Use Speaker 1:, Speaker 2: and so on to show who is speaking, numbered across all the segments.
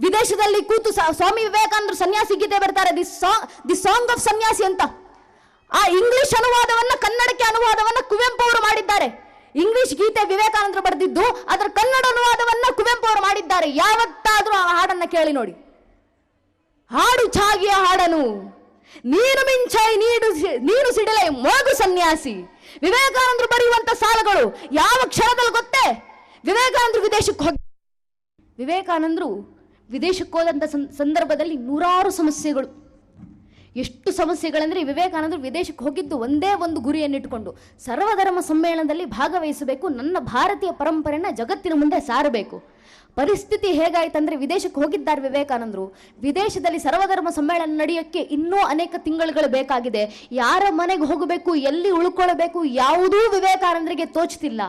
Speaker 1: ವಿದೇಶದಲ್ಲಿ ಕೂತು ಸ್ವಾಮಿ ವಿವೇಕಾನಂದರು ಸನ್ಯಾಸಿ ಗೀತೆ ಬರ್ತಾರೆ, ದಿ ಸಾಂಗ್ ಆಫ್ ಸನ್ಯಾಸಿ ಅಂತ. ಆ ಇಂಗ್ಲಿಷ್ ಅನುವಾದವನ್ನ ಕನ್ನಡಕ್ಕೆ ಅನುವಾದವನ್ನ ಕುವೆಂಪು ಅವರು ಮಾಡಿದ್ದಾರೆ. ಇಂಗ್ಲಿಷ್ ಗೀತೆ ವಿವೇಕಾನಂದರು ಬರೆದಿದ್ದು, ಅದರ ಕನ್ನಡ ಅನುವಾದವನ್ನ ಕುವೆಂಪು ಅವರು ಮಾಡಿದ್ದಾರೆ. ಯಾವತ್ತಾದ್ರೂ ಆ ಹಾಡನ್ನ ಕೇಳಿ ನೋಡಿ. ಹಾಡು ಛಾಗಿಯ ಹಾಡನು ನೀನು ಮಿಂಚಾಯಿ ನೀನು ಸಿಡಲೈ ಮೋಗು ಸನ್ಯಾಸಿ. ವಿವೇಕಾನಂದರು ಬರೆಯುವಂತ ಸಾಲುಗಳು ಯಾವ ಕ್ಷಣದಲ್ಲಿ ಗೊತ್ತೇ? ವಿವೇಕಾನಂದರು ವಿದೇಶಕ್ಕೆ ಹೋದಂತ ಸಂದರ್ಭದಲ್ಲಿ ನೂರಾರು ಸಮಸ್ಯೆಗಳು. ಎಷ್ಟು ಸಮಸ್ಯೆಗಳಂದ್ರೆ, ವಿವೇಕಾನಂದರು ವಿದೇಶಕ್ಕೆ ಹೋಗಿದ್ದು ಒಂದೇ ಒಂದು ಗುರಿಯನ್ನಿಟ್ಟುಕೊಂಡು, ಸರ್ವಧರ್ಮ ಸಮ್ಮೇಳನದಲ್ಲಿ ಭಾಗವಹಿಸಬೇಕು, ನನ್ನ ಭಾರತೀಯ ಪರಂಪರೆಯನ್ನ ಜಗತ್ತಿನ ಮುಂದೆ ಸಾರಬೇಕು. ಪರಿಸ್ಥಿತಿ ಹೇಗಾಯ್ತಂದ್ರೆ, ವಿದೇಶಕ್ಕೆ ಹೋಗಿದ್ದಾರೆ ವಿವೇಕಾನಂದರು, ವಿದೇಶದಲ್ಲಿ ಸರ್ವಧರ್ಮ ಸಮ್ಮೇಳನ ನಡೆಯೋಕ್ಕೆ ಇನ್ನೂ ಅನೇಕ ತಿಂಗಳುಗಳು ಬೇಕಾಗಿದೆ. ಯಾರ ಮನೆಗೆ ಹೋಗಬೇಕು, ಎಲ್ಲಿ ಉಳ್ಕೊಳ್ಬೇಕು, ಯಾವುದೂ ವಿವೇಕಾನಂದರಿಗೆ ತೋಚ್ತಿಲ್ಲ.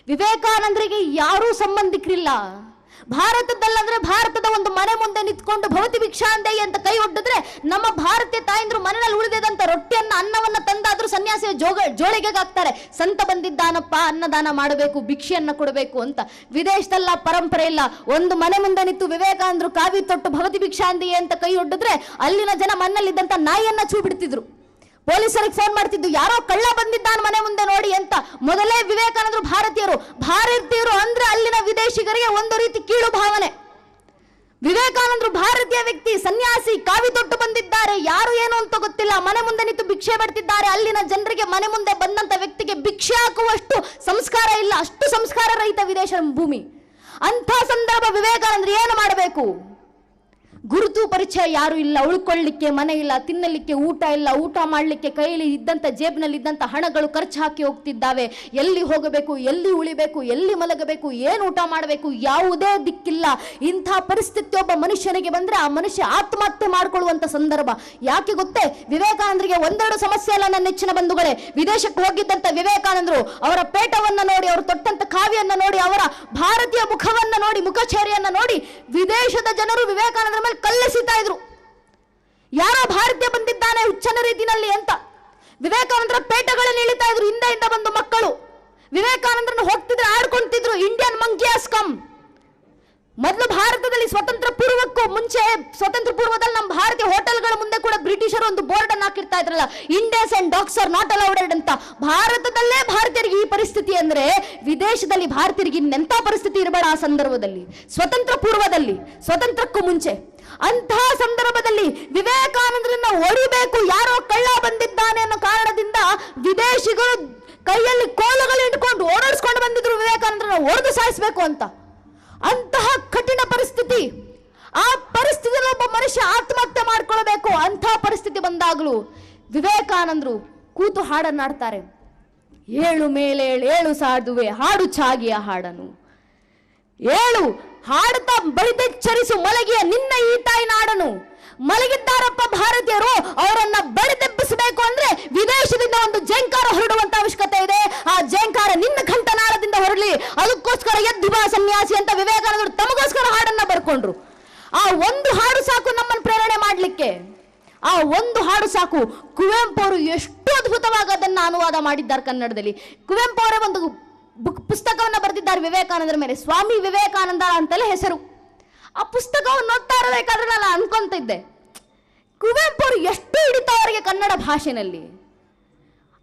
Speaker 1: ವಿವೇಕಾನಂದರಿಗೆ ಯಾರೂ ಸಂಬಂಧಿಕರಿಲ್ಲ. ಭಾರತದಲ್ಲಂದ್ರೆ ಭಾರತದ ಒಂದು ಮನೆ ಮುಂದೆ ನಿಂತ್ಕೊಂಡು ಭವತಿ ಭಿಕ್ಷಾಂದೇಯಿ ಅಂತ ಕೈ ಒಡ್ಡಿದ್ರೆ, ನಮ್ಮ ಭಾರತೀಯ ತಾಯಂದ್ರು ಮನೆಯಲ್ಲಿ ಉಳಿದಿದಂತ ರೊಟ್ಟಿಯನ್ನ ಅನ್ನವನ್ನ ತಂದಾದ್ರೂ ಸನ್ಯಾಸಿಯ ಜೋಳಿಗೆ ಹಾಕ್ತಾರೆ. ಸಂತ ಬಂದಿದ್ದಾನಪ್ಪ, ಅನ್ನದಾನ ಮಾಡಬೇಕು, ಭಿಕ್ಷೆಯನ್ನ ಕೊಡಬೇಕು ಅಂತ. ವಿದೇಶದಲ್ಲ ಪರಂಪರೆ ಇಲ್ಲ. ಒಂದು ಮನೆ ಮುಂದೆ ನಿಂತು ವಿವೇಕಾನಂದರು ಕಾವಿ ತೊಟ್ಟು ಭವತಿ ಭಿಕ್ಷಾಂದೇಯಿ ಅಂತ ಕೈ ಒಡ್ಡಿದ್ರೆ, ಅಲ್ಲಿನ ಜನ ಮಣ್ಣಲ್ಲಿದ್ದಂತ ನಾಯಿಯನ್ನ ಚೂ ಬಿಡ್ತಿದ್ರು. ಪೊಲೀಸರಿಗೆ ಫೋನ್ ಮಾಡ್ತಿದ್ದು, ಯಾರೋ ಕಳ್ಳ ಬಂದಿದ್ದಾನ ಮನೆ ಮುಂದೆ ನೋಡಿ ಅಂತ. ಮೊದಲೇ ವಿವೇಕಾನಂದರು ಭಾರತೀಯರು ಅಂದ್ರೆ ಅಲ್ಲಿನ ವಿದೇಶಿಗರಿಗೆ ಒಂದು ರೀತಿ ಕೀಳು ಭಾವನೆ. ವಿವೇಕಾನಂದರು ಭಾರತೀಯ ವ್ಯಕ್ತಿ, ಸನ್ಯಾಸಿ, ಕಾವಿ ತೊಟ್ಟು ಬಂದಿದ್ದಾರೆ, ಯಾರು ಏನು ಅಂತ ಗೊತ್ತಿಲ್ಲ, ಮನೆ ಮುಂದೆ ನಿಂತು ಭಿಕ್ಷೆ ಬಿಡ್ತಿದ್ದಾರೆ. ಅಲ್ಲಿನ ಜನರಿಗೆ ಮನೆ ಮುಂದೆ ಬಂದಂತ ವ್ಯಕ್ತಿಗೆ ಭಿಕ್ಷೆ ಹಾಕುವಷ್ಟು ಸಂಸ್ಕಾರ ಇಲ್ಲ, ಅಷ್ಟು ಸಂಸ್ಕಾರ ರಹಿತ ವಿದೇಶ ಭೂಮಿ. ಅಂಥ ಸಂದರ್ಭ ವಿವೇಕಾನಂದರು ಏನು ಮಾಡಬೇಕು? ಗುರುತು ಪರಿಚಯ ಯಾರು ಇಲ್ಲ, ಉಳ್ಕೊಳ್ಳಿಕ್ಕೆ ಮನೆ ಇಲ್ಲ, ತಿನ್ನಲಿಕ್ಕೆ ಊಟ ಇಲ್ಲ, ಊಟ ಮಾಡಲಿಕ್ಕೆ ಕೈಲಿ ಇದ್ದಂಥ ಜೇಬ್ನಲ್ಲಿ ಇದ್ದಂಥ ಹಣಗಳು ಖರ್ಚು ಹಾಕಿ ಹೋಗ್ತಿದ್ದಾವೆ. ಎಲ್ಲಿ ಹೋಗಬೇಕು, ಎಲ್ಲಿ ಉಳಿಬೇಕು, ಎಲ್ಲಿ ಮಲಗಬೇಕು, ಏನು ಊಟ ಮಾಡಬೇಕು, ಯಾವುದೇ ದಿಕ್ಕಿಲ್ಲ. ಇಂಥ ಪರಿಸ್ಥಿತಿ ಒಬ್ಬ ಮನುಷ್ಯನಿಗೆ ಬಂದ್ರೆ ಆ ಮನುಷ್ಯ ಆತ್ಮಹತ್ಯೆ ಮಾಡ್ಕೊಳ್ಳುವಂತ ಸಂದರ್ಭ. ಯಾಕೆ ಗೊತ್ತೇ? ವಿವೇಕಾನಂದರಿಗೆ ಒಂದೆರಡು ಸಮಸ್ಯೆ ಅಲ್ಲ ನನ್ನ ನೆಚ್ಚಿನ ಬಂಧುಗಳೇ. ವಿದೇಶಕ್ಕೆ ಹೋಗಿದ್ದಂತ ವಿವೇಕಾನಂದರು ಅವರ ಪೇಟವನ್ನ ನೋಡಿ, ಅವರು ತೊಟ್ಟಂತ ಕಾವ್ಯವನ್ನ ನೋಡಿ, ಅವರ ಭಾರತೀಯ ಮುಖವನ್ನ ನೋಡಿ, ಮುಖಚರ್ಯನ್ನ ನೋಡಿ ವಿದೇಶದ ಜನರು ವಿವೇಕಾನಂದರ ಮೇಲೆ ಕಲ್ಲೆಸಿತಾ ಇದ್ರು. ಯಾರೋ ಭಾರತೀಯ ಬಂದಿದ್ದಾನೆ ಹುಚ್ಚನ ರೀತಿನಲ್ಲಿ ಅಂತ. ವಿವೇಕಾನಂದರ ಪೇಟಗಳನ್ನು ಇಳಿತಾ ಇದ್ರು ಹಿಂದೆಯಿಂದ ಬಂದು ಮಕ್ಕಳು. ವಿವೇಕಾನಂದರನ್ನು ಹೋಗ್ತಿದ್ರು, ಆಡ್ಕೊಂತಿದ್ರು, ಇಂಡಿಯನ್ ಮಂಕಿಯಾಸ್ ಕಮ್. ಮೊದಲು ಭಾರತದಲ್ಲಿ ಸ್ವತಂತ್ರ ಪೂರ್ವಕ್ಕೂ ಮುಂಚೆ, ಸ್ವತಂತ್ರ ಪೂರ್ವದಲ್ಲಿ ನಮ್ಮ ಭಾರತೀಯ ಹೋಟೆಲ್ಗಳ ಮುಂದೆ ಕೂಡ ಬ್ರಿಟಿಷರು ಒಂದು ಬೋರ್ಡ್ ಅನ್ನು ಹಾಕಿರ್ತಾ ಇದ್ರಲ್ಲ, Indians and dogs are not allowed ಅಂತ. ಭಾರತದಲ್ಲೇ ಭಾರತೀಯರಿಗೆ ಈ ಪರಿಸ್ಥಿತಿ ಅಂದ್ರೆ, ವಿದೇಶದಲ್ಲಿ ಭಾರತೀಯರಿಗೆ ಇನ್ನೆಂಥ ಪರಿಸ್ಥಿತಿ ಇರಬೇಡ. ಆ ಸಂದರ್ಭದಲ್ಲಿ, ಸ್ವತಂತ್ರ ಪೂರ್ವದಲ್ಲಿ, ಸ್ವತಂತ್ರಕ್ಕೂ ಮುಂಚೆ, ಅಂತಹ ಸಂದರ್ಭದಲ್ಲಿ ವಿವೇಕಾನಂದರನ್ನ ಹೊಡಿಬೇಕು, ಯಾರೋ ಕಳ್ಳ ಬಂದಿದ್ದಾನೆ ಅನ್ನೋ ಕಾರಣದಿಂದ ವಿದೇಶಿಗಳು ಕೈಯಲ್ಲಿ ಕೋಲುಗಳು ಇಟ್ಕೊಂಡು ಓಡಾಡಿಸ್ಕೊಂಡು ಬಂದಿದ್ರು ವಿವೇಕಾನಂದರನ್ನ ಹೊಡೆದು ಸಾಯಿಸಬೇಕು ಅಂತ. ಅಂತಹ ಕಠಿಣ ಪರಿಸ್ಥಿತಿ. ಆ ಪರಿಸ್ಥಿತಿಯಲ್ಲಿ ಒಬ್ಬ ಮನುಷ್ಯ ಆತ್ಮಹತ್ಯೆ ಮಾಡ್ಕೊಳ್ಬೇಕು. ಅಂತಹ ಪರಿಸ್ಥಿತಿ ಬಂದಾಗಲೂ ವಿವೇಕಾನಂದರು ಕೂತು ಹಾಡನ್ನಾಡ್ತಾರೆ. ಏಳು ಮೇಲೆ ಏಳು ಸಾಧುವೆ ಹಾಡು ಛಾಗಿಯ ಹಾಡನು, ಏಳು ಹಾಡುತ್ತಾ ಬಡಿದೆಚ್ಚರಿಸು ಮಲಗಿಯ ನಿನ್ನ ಈ ತಾಯಿ ನಾಡನು. ಮಲಗಿದ್ದಾರಪ್ಪ ಭಾರತೀಯರು, ಅವರನ್ನ ಬಡಿದೆಬ್ಬಿಸಬೇಕು ಅಂದ್ರೆ ವಿದೇಶದಿಂದ ಒಂದು ಜಂಕಾರ ಹೊರಡುವಂತ ಅವಶ್ಯಕತೆ ಇದೆ. ಆ ಜಂಕಾರ ನಿನ್ನ ಕಂಠನಾಳದಿಂದ ಹೊರಡಲಿ, ಅದಕ್ಕೋಸ್ಕರ ಎದ್ದು ಬಾ ಸನ್ಯಾಸಿ ಅಂತ ವಿವೇಕಾನಂದರು ತಮಗೋಸ್ಕರ ಹಾಡನ್ನ ಬರ್ಕೊಂಡ್ರು. ಆ ಒಂದು ಹಾಡು ಸಾಕು ನಮ್ಮನ್ನು ಪ್ರೇರಣೆ ಮಾಡ್ಲಿಕ್ಕೆ. ಆ ಒಂದು ಹಾಡು ಸಾಕು. ಕುವೆಂಪು ಅವರು ಎಷ್ಟು ಅದ್ಭುತವಾಗಿ ಅದನ್ನ ಅನುವಾದ ಮಾಡಿದ್ದಾರೆ ಕನ್ನಡದಲ್ಲಿ. ಕುವೆಂಪು ಅವರೇ ಒಂದು ಪುಸ್ತಕವನ್ನ ಬರೆದಿದ್ದಾರೆ ವಿವೇಕಾನಂದರ ಮೇಲೆ, ಸ್ವಾಮಿ ವಿವೇಕಾನಂದ ಅಂತಲೇ ಹೆಸರು. ಆ ಪುಸ್ತಕವನ್ನು ನೋಡ್ತಾ ಇರಬೇಕಾದ್ರೆ ನಾನು ಅನ್ಕೊಂತ ಇದ್ದೆ, ಕುವೆಂಪು ಅವರು ಎಷ್ಟು ಹಿಡಿತ ಅವರಿಗೆ ಕನ್ನಡ ಭಾಷೆನಲ್ಲಿ.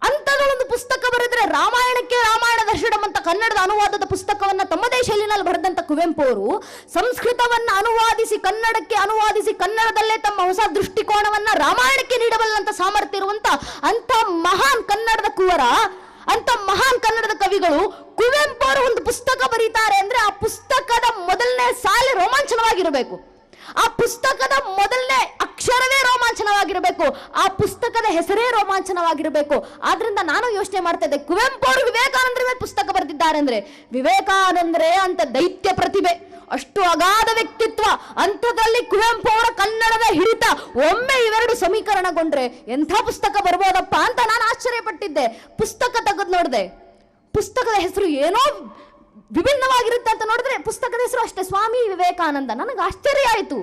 Speaker 1: ಅಂತದೊಂದು ಪುಸ್ತಕ ಬರೆದ್ರೆ, ರಾಮಾಯಣಕ್ಕೆ ರಾಮಾಯಣ ದರ್ಶನಂ ಅಂತ ಕನ್ನಡದ ಅನುವಾದದ ಪುಸ್ತಕವನ್ನ ತಮ್ಮದೇ ಶೈಲಿನಲ್ಲಿ ಬರೆದಂತ ಕುವೆಂಪು ಅವರು ಸಂಸ್ಕೃತವನ್ನ ಅನುವಾದಿಸಿ ಕನ್ನಡಕ್ಕೆ ಅನುವಾದಿಸಿ ಕನ್ನಡದಲ್ಲೇ ತಮ್ಮ ಹೊಸ ದೃಷ್ಟಿಕೋನವನ್ನ ರಾಮಾಯಣಕ್ಕೆ ನೀಡಬಲ್ಲಂತ ಸಾಮರ್ಥ್ಯ ಇರುವಂತ ಅಂತ ಮಹಾನ್ ಕನ್ನಡದ ಕುವರ, ಅಂತ ಮಹಾನ್ ಕನ್ನಡದ ಕವಿಗಳು ಕುವೆಂಪು ಅವರು ಒಂದು ಪುಸ್ತಕ ಬರೀತಾರೆ ಅಂದ್ರೆ, ಆ ಪುಸ್ತಕದ ಮೊದಲನೇ ಸಾಲೆ ರೋಮಾಂಚನವಾಗಿರಬೇಕು. ಆ ಪುಸ್ತಕದ ಮೊದಲನೇ ಅಕ್ಷರವೇ ರೋಮಾಂಚನವಾಗಿರಬೇಕು. ಆ ಪುಸ್ತಕದ ಹೆಸರೇ ರೋಮಾಂಚನವಾಗಿರಬೇಕು. ಆದ್ರಿಂದ ನಾನು ಯೋಚನೆ ಮಾಡ್ತಾ ಇದ್ದೆ, ಕುವೆಂಪು ಅವರು ವಿವೇಕಾನಂದರ ಮೇಲೆ ಪುಸ್ತಕ ಬರೆದಿದ್ದಾರೆ ಅಂದ್ರೆ, ವಿವೇಕಾನಂದರೇ ಅಂತ ದೈತ್ಯ ಪ್ರತಿಭೆ, ಅಷ್ಟು ಅಗಾಧ ವ್ಯಕ್ತಿತ್ವ, ಅಂಥದ್ರಲ್ಲಿ ಕುವೆಂಪು ಅವರ ಕನ್ನಡದ ಹಿಡಿತ ಒಮ್ಮೆ ಇವೆರಡು ಸಮೀಕರಣಗೊಂಡ್ರೆ ಎಂಥ ಪುಸ್ತಕ ಬರ್ಬೋದಪ್ಪ ಅಂತ ನಾನು ಆಶ್ಚರ್ಯಪಟ್ಟಿದ್ದೆ. ಪುಸ್ತಕ ತೆಗೆದು ನೋಡಿದೆ, ಪುಸ್ತಕದ ಹೆಸರು ಏನೋ ವಿಭಿನ್ನವಾಗಿರುತ್ತೆ ಅಂತ ನೋಡಿದ್ರೆ ಪುಸ್ತಕದ ಹೆಸರು ಅಷ್ಟೇ, ಸ್ವಾಮಿ ವಿವೇಕಾನಂದ. ನನಗೆ ಆಶ್ಚರ್ಯ ಆಯಿತು.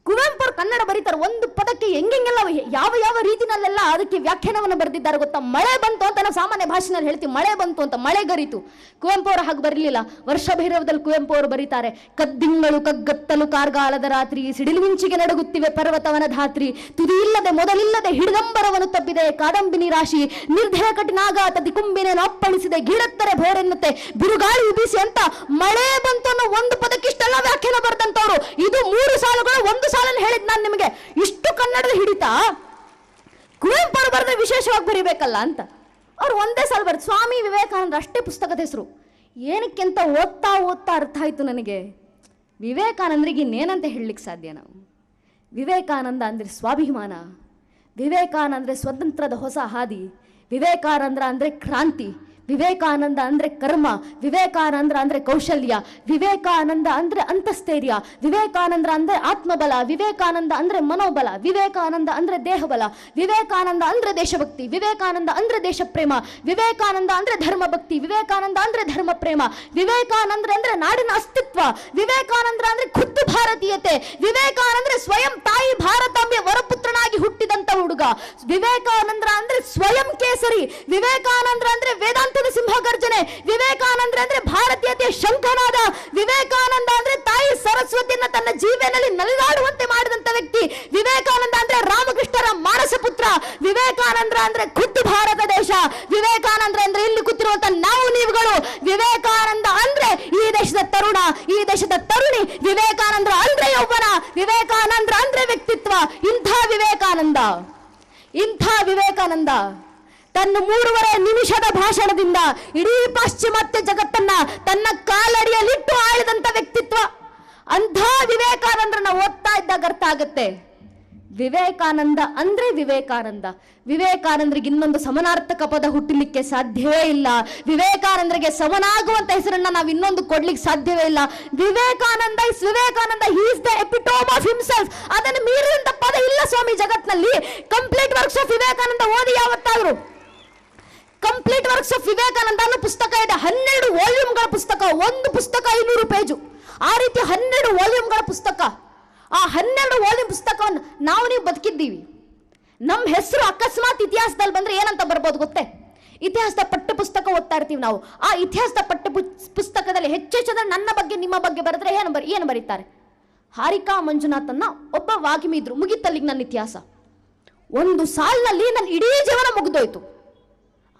Speaker 1: ಕುವೆಂಪು ಅವರು ಕನ್ನಡ ಬರೀತಾರೆ, ಒಂದು ಪದಕ್ಕೆ ಹೆಂಗೆಲ್ಲ ಯಾವ ಯಾವ ರೀತಿನಲ್ಲೆಲ್ಲ ಅದಕ್ಕೆ ವ್ಯಾಖ್ಯಾನವನ್ನು ಬರೆದಿದ್ದಾರೆ ಗೊತ್ತಾ. ಮಳೆ ಬಂತು ಅಂತ ನಾವು ಸಾಮಾನ್ಯ ಭಾಷೆನಲ್ಲಿ ಹೇಳ್ತೀವಿ, ಮಳೆ ಬಂತು ಅಂತ, ಮಳೆ ಗರಿತು. ಕುವೆಂಪು ಅವರು ಹಾಗೆ ಬರಲಿಲ್ಲ. ವರ್ಷ ಭೈರವದಲ್ಲಿ ಕುವೆಂಪು ಅವರು ಬರೀತಾರೆ, ಕದ್ದಿಂಗಳು ಕಗ್ಗತ್ತಲು ಕಾರ್ಗಾಲದ ರಾತ್ರಿ, ಸಿಡಿಲು ಮಿಂಚಿಗೆ ನಡುಗುತ್ತಿವೆ ಪರ್ವತವನ ಧಾತ್ರಿ, ತುದಿಯಿಲ್ಲದೆ ಮೊದಲಿಲ್ಲದೆ ಹಿಡಿದಂಬರವನ್ನು ತಬ್ಬಿದೆ ಕಾದಂಬಿನಿ ರಾಶಿ, ನಿರ್ಧಯ ಕಠಿಣಾಘಾತ ದಿಕುಂಬಿನೇನು ಅಪ್ಪಳಿಸಿದೆ, ಗಿಡತ್ತರೆ ಭೋರೆನ್ನುತ್ತೆ ಬಿರುಗಾಳಿ ಬೀಸಿ ಅಂತ ಮಳೆ ಬಂತು ಅನ್ನೋ ಒಂದು ಪದಕ್ಕೆ ಇಷ್ಟೆಲ್ಲ ವ್ಯಾಖ್ಯಾನ ಬರೆದಂತವ್ರು. ಇದು 3 ಸಾಲುಗಳು, ಒಂದು ಸಾಲನ್ನು ಹೇಳಿದ್ ನಾನು ನಿಮಗೆ. ಇಷ್ಟು ಕನ್ನಡದ ಹಿಡಿತ ಕುವೆಂಪು ಅವರು ಬರೆದ ವಿಶೇಷವಾಗಿ ಬರೀಬೇಕಲ್ಲ ಅಂತ ಅವ್ರು ಒಂದೇ ಸಾಲ ಬರೆದು. ಸ್ವಾಮಿ ವಿವೇಕಾನಂದ ಅಷ್ಟೇ ಪುಸ್ತಕದ ಹೆಸರು. ಏನಕ್ಕೆ ಅಂತ ಓದ್ತಾ ಅರ್ಥ ಆಯ್ತು ನನಗೆ. ವಿವೇಕಾನಂದರಿಗೆ ಇನ್ನೇನಂತ ಹೇಳಲಿಕ್ಕೆ ಸಾಧ್ಯ ನಾವು. ವಿವೇಕಾನಂದ ಅಂದರೆ ಸ್ವಾಭಿಮಾನ, ವಿವೇಕಾನಂದ ಸ್ವತಂತ್ರದ ಹೊಸ ಹಾದಿ, ವಿವೇಕಾನಂದ ಅಂದರೆ ಕ್ರಾಂತಿ, ವಿವೇಕಾನಂದ ಅಂದರೆ ಕರ್ಮ, ವಿವೇಕಾನಂದ ಅಂದರೆ ಕೌಶಲ್ಯ, ವಿವೇಕಾನಂದ ಅಂದರೆ ಅಂತಸ್ಥೈರ್ಯ, ವಿವೇಕಾನಂದ ಅಂದರೆ ಆತ್ಮಬಲ, ವಿವೇಕಾನಂದ ಅಂದರೆ ಮನೋಬಲ, ವಿವೇಕಾನಂದ ಅಂದರೆ ದೇಹಬಲ, ವಿವೇಕಾನಂದ ಅಂದರೆ ದೇಶಭಕ್ತಿ, ವಿವೇಕಾನಂದ ಅಂದರೆ ದೇಶಪ್ರೇಮ, ವಿವೇಕಾನಂದ ಅಂದರೆ ಧರ್ಮಭಕ್ತಿ, ವಿವೇಕಾನಂದ ಅಂದರೆ ಧರ್ಮ ಪ್ರೇಮ, ವಿವೇಕಾನಂದ ಅಂದರೆ ನಾಡಿನ ಅಸ್ತಿತ್ವ, ವಿವೇಕಾನಂದ ಅಂದರೆ ಖುದ್ದು ಭಾರತೀಯತೆ, ವಿವೇಕಾನಂದ ಸ್ವಯಂ ತಾಯಿ ಭಾರತಾಂಬೆಯ ವರಪುತ್ರನಾಗಿ ಹುಟ್ಟಿದಂತ ಹುಡುಗ, ವಿವೇಕಾನಂದ ಅಂದರೆ ಸ್ವಯಂ ಕೇಸರಿ, ವಿವೇಕಾನಂದ ಅಂದರೆ ವೇದಾಂತ ಸಿಂಹಗರ್ಜನೆ, ವಿವೇಕಾನಂದ ಅಂದ್ರೆ ಭಾರತೀಯತೆಯ ಶಂಖನಾದ, ವಿವೇಕಾನಂದ ಅಂದ್ರೆ ತಾಯಿ ಸರಸ್ವತಿಯನ್ನ ತನ್ನ ಜೀವನದಲ್ಲಿ ನಲಿದಾಡುವಂತೆ ಮಾಡಿದಂತ ವ್ಯಕ್ತಿ, ವಿವೇಕಾನಂದ ಅಂದ್ರೆ ರಾಮಕೃಷ್ಣರ ಮಾನಸ ಪುತ್ರ, ವಿವೇಕಾನಂದ ಅಂದ್ರೆ ಖುದ್ದು ಭಾರತ ದೇಶ, ವಿವೇಕಾನಂದ ಅಂದ್ರೆ ಇಲ್ಲಿ ಕೂತಿರುವಂತ ನಾವು ನೀವುಗಳು, ವಿವೇಕಾನಂದ ಅಂದ್ರೆ ಈ ದೇಶದ ತರುಣ, ಈ ದೇಶದ ತರುಣಿ, ವಿವೇಕಾನಂದ ಅಂದ್ರೆ ಯೌವನ, ವಿವೇಕಾನಂದ ಅಂದ್ರೆ ವ್ಯಕ್ತಿತ್ವ. ಇಂಥ ವಿವೇಕಾನಂದ ತನ್ನ 3.5 ನಿಮಿಷದ ಭಾಷಣದಿಂದ ಇಡೀ ಪಾಶ್ಚಿಮಾತ್ಯ ಜಗತ್ತನ್ನ ತನ್ನ ಕಾಲಡಿಯಲ್ಲಿಟ್ಟು ಆಳಿದಂತ ವ್ಯಕ್ತಿತ್ವ. ಅಂಥ ವಿವೇಕಾನಂದರನ್ನ ಓದ್ತಾ ಇದ್ದಾಗ ಅರ್ಥ ಆಗುತ್ತೆ, ವಿವೇಕಾನಂದ ಅಂದ್ರೆ ವಿವೇಕಾನಂದ. ವಿವೇಕಾನಂದರಿಗೆ ಇನ್ನೊಂದು ಸಮನಾರ್ಥಕ ಪದ ಹುಟ್ಟಲಿಕ್ಕೆ ಸಾಧ್ಯವೇ ಇಲ್ಲ. ವಿವೇಕಾನಂದರಿಗೆ ಸಮನಾಗುವಂತ ಹೆಸರನ್ನ ನಾವು ಇನ್ನೊಂದು ಕೊಡ್ಲಿಕ್ಕೆ ಸಾಧ್ಯವೇ ಇಲ್ಲ. Vivekananda is Vivekananda, he is the epitome of himself. ಅದನ್ನು ಮೀರಿದಂತ ಪದ ಇಲ್ಲ ಸ್ವಾಮಿ ಜಗತ್ನಲ್ಲಿ. ಕಂಪ್ಲೀಟ್ ವರ್ಕ್ಸ್ ಆಫ್ ವಿವೇಕಾನಂದ ಓದಿ ಯಾವತ್ತಾದ್ರು. ಕಂಪ್ಲೀಟ್ ವರ್ಕ್ಸ್ ಆಫ್ ವಿವೇಕಾನಂದ ಅನ್ನೋ ಪುಸ್ತಕ ಇದೆ, 12 ವಾಲ್ಯೂಮ್ಗಳ ಪುಸ್ತಕ, ಒಂದು ಪುಸ್ತಕ 500 ಪೇಜು, ಆ ರೀತಿ 12 ವಾಲ್ಯೂಮ್ಗಳ ಪುಸ್ತಕ. ಆ 12 ವಾಲ್ಯೂಮ್ ಪುಸ್ತಕವನ್ನು ನೀವು ಬದುಕಿದ್ದೀವಿ. ನಮ್ಮ ಹೆಸರು ಅಕಸ್ಮಾತ್ ಇತಿಹಾಸದಲ್ಲಿ ಬಂದ್ರೆ ಏನಂತ ಬರ್ಬೋದು ಗೊತ್ತೇ? ಇತಿಹಾಸದ ಪಠ್ಯ ಪುಸ್ತಕ ಓದ್ತಾ ಇರ್ತೀವಿ ನಾವು. ಆ ಇತಿಹಾಸದ ಪಠ್ಯ ಪುಸ್ತಕದಲ್ಲಿ ಹೆಚ್ಚೆಚ್ಚಂದ್ರೆ ನನ್ನ ಬಗ್ಗೆ ನಿಮ್ಮ ಬಗ್ಗೆ ಬರೆದ್ರೆ ಏನು ಬರೀತಾರೆ? ಹಾರಿಕಾ ಮಂಜುನಾಥನ್ನ ಒಬ್ಬ ವಾಗ್ಮಿ ಇದ್ರು, ಮುಗಿತಲ್ಲಿಗೆ ನನ್ನ ಇತಿಹಾಸ. ಒಂದು ಸಾಲಿನಲ್ಲಿ ನನ್ನ ಇಡೀ ಜೀವನ ಮುಗಿದೋಯ್ತು.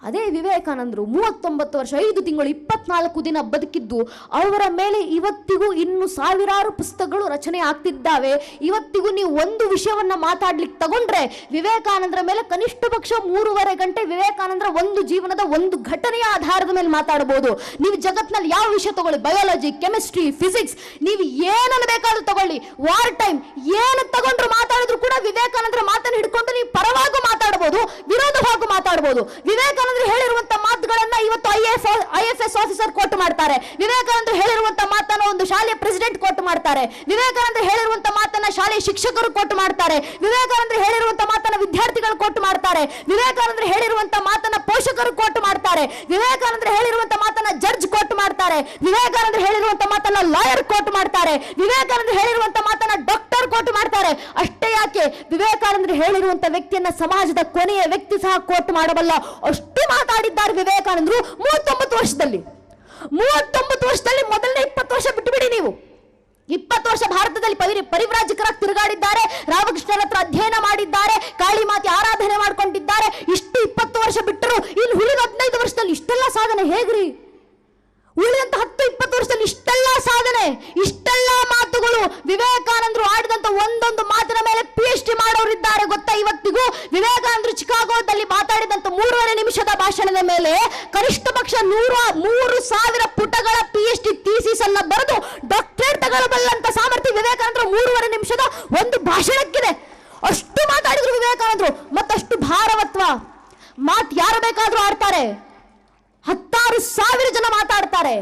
Speaker 1: ಅದೇ ವಿವೇಕಾನಂದರು 39 ವರ್ಷ 5 ತಿಂಗಳು 24 ದಿನ ಬದುಕಿದ್ದು, ಅವರ ಮೇಲೆ ಇವತ್ತಿಗೂ ಇನ್ನು ಸಾವಿರಾರು ಪುಸ್ತಕಗಳು ರಚನೆ ಆಗ್ತಿದ್ದಾವೆ. ಇವತ್ತಿಗೂ ನೀವು ಒಂದು ವಿಷಯವನ್ನ ಮಾತಾಡ್ಲಿಕ್ಕೆ ತಗೊಂಡ್ರೆ ವಿವೇಕಾನಂದರ ಮೇಲೆ ಕನಿಷ್ಠ ಪಕ್ಷ 3.5 ಗಂಟೆ ವಿವೇಕಾನಂದರ ಒಂದು ಜೀವನದ ಒಂದು ಘಟನೆಯ ಆಧಾರದ ಮೇಲೆ ಮಾತಾಡಬಹುದು. ನೀವು ಜಗತ್ನಲ್ಲಿ ಯಾವ ವಿಷಯ ತಗೊಳ್ಳಿ, ಬಯಾಲಜಿ, ಕೆಮಿಸ್ಟ್ರಿ, ಫಿಸಿಕ್ಸ್, ನೀವು ಏನನ್ನು ಬೇಕಾದ್ರೂ ತಗೊಳ್ಳಿ, ವಾರ್ ಟೈಮ್ ಏನು ತಗೊಂಡ್ರು ಮಾತಾಡಿದ್ರು ಕೂಡ ವಿವೇಕಾನಂದರ ಮಾತನ್ನು ಹಿಡ್ಕೊಂಡು ನೀವು ಪರವಾಗೂ ಮಾತಾಡಬಹುದು, ವಿರೋಧವಾಗೂ ಮಾತಾಡಬಹುದು. ವಿವೇಕಾನಂದ ಹೇಳಿರುವಂತ ಮಾತುಗಳನ್ನ ಇವತ್ತು IFS ಆಫೀಸರ್ ಕೋಟ್ ಮಾಡ್ತಾರೆ. ವಿವೇಕಾನಂದ ಹೇಳಿರುವಂತ ಮಾತನ್ನ ಒಂದು ಶಾಲೆಯ ಪ್ರೆಸಿಡೆಂಟ್ ಕೋಟ್ ಮಾಡ್ತಾರೆ. ವಿವೇಕಾನಂದ ಹೇಳಿರುವಂತ ಮಾತನ್ನ ಶಾಲೆಯ ಶಿಕ್ಷಕರು ಕೋಟ್ ಮಾಡ್ತಾರೆ. ವಿವೇಕಾನಂದ ಹೇಳಿರುವಂತ ಮಾತನ್ನ ವಿದ್ಯಾರ್ಥಿಗಳು ಕೋಟ್ ಮಾಡ್ತಾರೆ. ವಿವೇಕಾನಂದ ಹೇಳಿರುವಂತ ಮಾತನ್ನ ಪೋಷಕರು ಕೋಟ್ ಮಾಡ್ತಾರೆ. ವಿವೇಕಾನಂದ ಹೇಳಿರುವಂತ ಮಾತನ್ನ ಜಡ್ಜ್ ಕೋಟ್ ಮಾಡ್ತಾರೆ. ವಿವೇಕಾನಂದ ಹೇಳಿರುವಂತ ಮಾತನ್ನ ಲಾಯರ್ ಕೋಟ್ ಮಾಡ್ತಾರೆ. ವಿವೇಕಾನಂದ ಹೇಳಿರುವಂತ ಮಾತನ್ನ ಡಾಕ್ಟರ್ ಕೋಟ್ ಮಾಡ್ತಾರೆ. ಅಷ್ಟೇ ಯಾಕೆ, ವಿವೇಕಾನಂದ ಹೇಳಿರುವಂತ ವ್ಯಕ್ತಿಯನ್ನ ಸಮಾಜದ ಕೊನೆಯ ವ್ಯಕ್ತಿ ಸಹ ಕೋಟ್ ಮಾಡಬಲ್ಲ. ಅಷ್ಟು ಮಾತಾಡಿದ್ದಾರೆ ವಿವೇಕಾನಂದರು 39 ವರ್ಷದಲ್ಲಿ. 39 ವರ್ಷದಲ್ಲಿ ಮೊದಲನೇ 20 ವರ್ಷ ಬಿಟ್ಟುಬಿಡಿ ನೀವು. 20 ವರ್ಷ ಭಾರತದಲ್ಲಿ ಪರಿವ್ರಾಜಕರಾಗಿ ತಿರುಗಾಡಿದ್ದಾರೆ, ರಾಮಕೃಷ್ಣರ ಹತ್ರ ಅಧ್ಯಯನ ಮಾಡಿದ್ದಾರೆ, ಕಾಳಿ ಮಾತೆ ಆರಾಧನೆ ಮಾಡ್ಕೊಂಡಿದ್ದಾರೆ. ಇಷ್ಟು 20 ವರ್ಷ ಬಿಟ್ಟರು. ಇಲ್ಲಿ ಉಳಿದ 15 ವರ್ಷದಲ್ಲಿ ಇಷ್ಟೆಲ್ಲ ಸಾಧನೆ ಹೇಗ್ರಿ? ಉಳಿದಂತ 10-20 ವರ್ಷದಲ್ಲಿ ಇಷ್ಟೆಲ್ಲ ಸಾಧನೆ, ಇಷ್ಟೆಲ್ಲ ಮಾತುಗಳು. ವಿವೇಕಾನಂದರು ಆಡಿದಂತ ಒಂದೊಂದು ಮಾತಿನ ಮೇಲೆ PhD ಮಾಡೋರಿದ್ದಾರೆ ಗೊತ್ತಾ ಇವತ್ತಿಗೂ. ವಿವೇಕಾನಂದರು ಚಿಕಾಗೋದಲ್ಲಿ ಮಾತಾಡಿದಂತ 3.5 ನಿಮಿಷದ ಭಾಷಣದ ಮೇಲೆ ಕನಿಷ್ಠ ಪಕ್ಷ 3,000 ಪುಟಗಳ PhD ಥೀಸಿಸ್ ಅನ್ನ ಬರೆದು ಡಾಕ್ಟರೇಟ್ ತಗೊಳ್ಳಬಲ್ಲಂತ ಸಾಮರ್ಥ್ಯ ವಿವೇಕಾನಂದರು 3.5 ನಿಮಿಷದ ಒಂದು ಭಾಷಣಕ್ಕಿದೆ. ಅಷ್ಟು ಮಾತಾಡಿದ್ರು ವಿವೇಕಾನಂದರು. ಮತ್ತಷ್ಟು ಭಾರವತ್ವ ಮಾತು ಯಾರು ಬೇಕಾದ್ರೂ ಆಡ್ತಾರೆ, 16,000 ಜನ ಮಾತಾಡ್ತಾರೆ.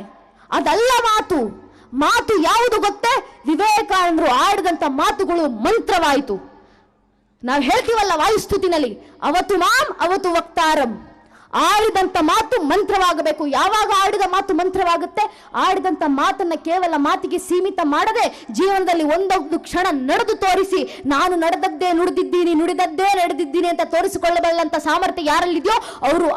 Speaker 1: ಅದಲ್ಲ ಮಾತು ಯಾವುದು ಗೊತ್ತೇ? ವಿವೇಕಾನಂದರು ಆಡಿದಂತ ಮಾತುಗಳು ಮಂತ್ರವಾಯಿತು. ನಾವು ಹೇಳ್ತೀವಲ್ಲ ವಾಯುಸ್ತುತಿನಲ್ಲಿ, ಅವತ್ತು ಮಾಂ ಅವತ್ತು ವಕ್ತಾರಂ. ಆಡಿದಂತ ಮಾತು ಮಂತ್ರವಾಗಬೇಕು. ಯಾವಾಗ ಆಡಿದ ಮಾತು ಮಂತ್ರವಾಗುತ್ತೆ? ಆಡಿದಂತ ಮಾತನ್ನ ಕೇವಲ ಮಾತಿಗೆ ಸೀಮಿತ ಮಾಡದೆ ಜೀವನದಲ್ಲಿ ಒಂದೊಂದು ಕ್ಷಣ ನಡೆದು ತೋರಿಸಿ, ನಾನು ನಡೆದದ್ದೇ ನುಡಿದಿದ್ದೀನಿ, ನುಡಿದದ್ದೇ ನಡೆದಿದ್ದೀನಿ ಅಂತ ತೋರಿಸಿಕೊಳ್ಳಬಲ್ಲಂತ ಸಾಮರ್ಥ್ಯ ಯಾರಲ್ಲಿದೆಯೋ ಅವರು